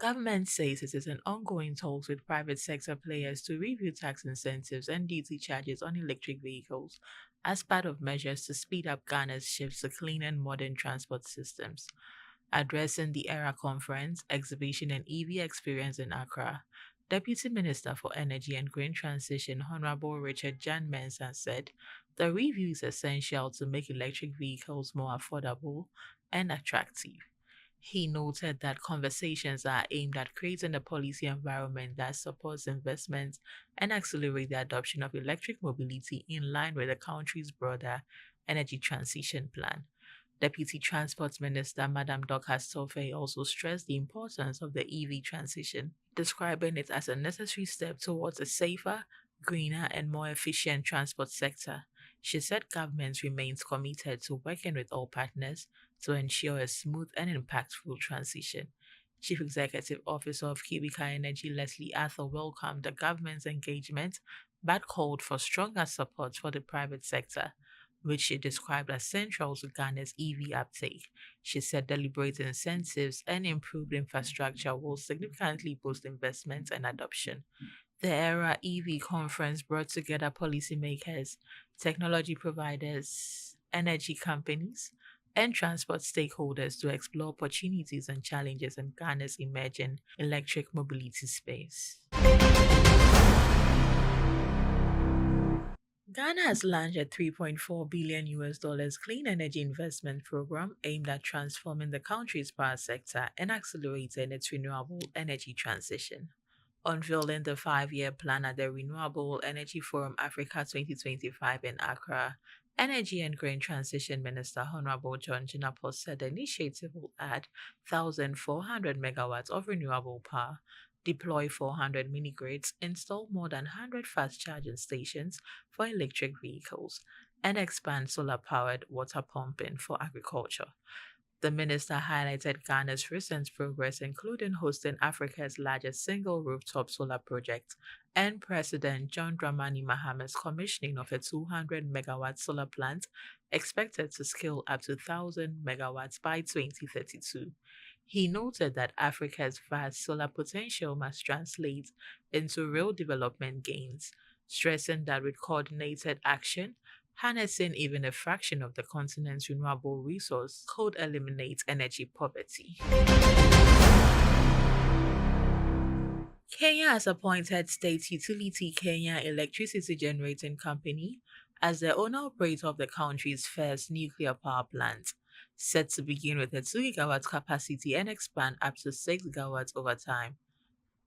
Government says it is in ongoing talks with private sector players to review tax incentives and duty charges on electric vehicles as part of measures to speed up Ghana's shift to clean and modern transport systems. Addressing the ERA conference, exhibition, and EV experience in Accra, Deputy Minister for Energy and Green Transition Honorable Richard Jan Mensah said the review is essential to make electric vehicles more affordable and attractive. He noted that conversations are aimed at creating a policy environment that supports investment and accelerate the adoption of electric mobility in line with the country's broader energy transition plan. Deputy Transport Minister Madam Dorcas Toffe also stressed the importance of the EV transition, describing it as a necessary step towards a safer, greener, and more efficient transport sector. She said government remains committed to working with all partners to ensure a smooth and impactful transition. Chief Executive Officer of Cubica Energy Leslie Arthur welcomed the government's engagement but called for stronger support for the private sector, which she described as central to Ghana's EV uptake. She said deliberate incentives and improved infrastructure will significantly boost investment and adoption. The ERA EV conference brought together policymakers, technology providers, energy companies, and transport stakeholders to explore opportunities and challenges in Ghana's emerging electric mobility space. Ghana has launched a 3.4 billion US dollars clean energy investment program aimed at transforming the country's power sector and accelerating its renewable energy transition. Unveiling the 5-year plan at the Renewable Energy Forum Africa 2025 in Accra, Energy and Green Transition Minister Honorable John Jinapor said the initiative will add 1,400 megawatts of renewable power, deploy 400 mini grids, install more than 100 fast charging stations for electric vehicles, and expand solar powered water pumping for agriculture. The minister highlighted Ghana's recent progress, including hosting Africa's largest single rooftop solar project and President John Dramani Mahama's commissioning of a 200 megawatt solar plant expected to scale up to 1,000 megawatts by 2032. He noted that Africa's vast solar potential must translate into real development gains, stressing that with coordinated action, harnessing even a fraction of the continent's renewable resource could eliminate energy poverty. Kenya has appointed state utility Kenya Electricity Generating Company as the owner-operator of the country's first nuclear power plant, set to begin with a 2 gigawatt capacity and expand up to 6 gigawatts over time.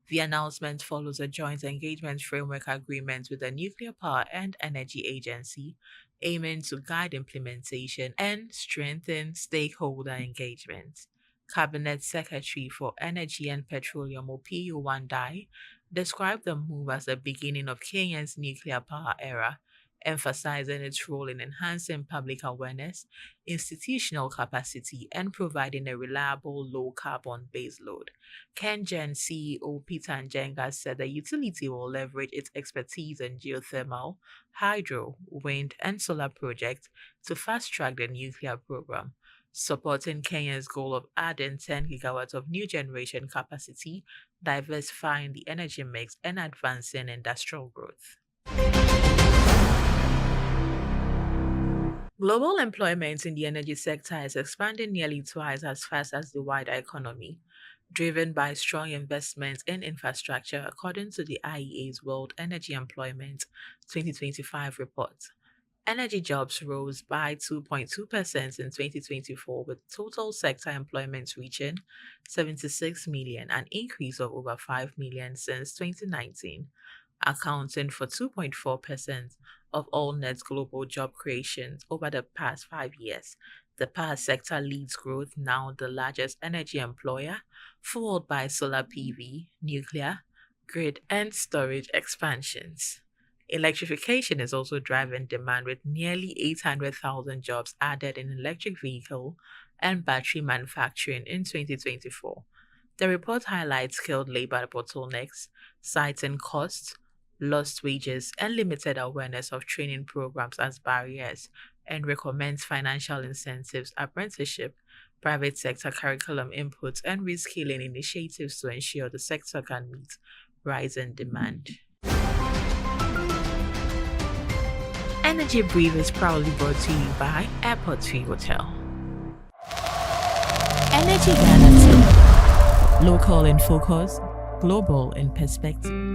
The announcement follows a joint engagement framework agreement with the Nuclear Power and Energy Agency, aiming to guide implementation and strengthen stakeholder engagement. Cabinet Secretary for Energy and Petroleum Opiyo Wandayi described the move as the beginning of Kenya's nuclear power era, emphasizing its role in enhancing public awareness, institutional capacity, and providing a reliable low-carbon baseload. KenGen CEO Peter Njenga said the utility will leverage its expertise in geothermal, hydro, wind, and solar projects to fast-track the nuclear program, supporting Kenya's goal of adding 10 gigawatts of new generation capacity, diversifying the energy mix, and advancing industrial growth. Global employment in the energy sector is expanding nearly twice as fast as the wider economy, driven by strong investment in infrastructure, according to the IEA's World Energy Employment 2025 report. Energy jobs rose by 2.2% in 2024, with total sector employment reaching 76 million, an increase of over 5 million since 2019, accounting for 2.4% of all net global job creations over the past 5 years. The power sector leads growth, now the largest energy employer, followed by solar PV, nuclear, grid, and storage expansions. Electrification is also driving demand, with nearly 800,000 jobs added in electric vehicle and battery manufacturing in 2024. The report highlights skilled labor bottlenecks, citing costs, lost wages, and limited awareness of training programs as barriers, and recommends financial incentives, apprenticeship, private sector curriculum inputs, and reskilling initiatives to ensure the sector can meet rising demand. Energy Brief is proudly brought to you by Airport 3 Hotel. Energy Ghana, local in focus, global in perspective.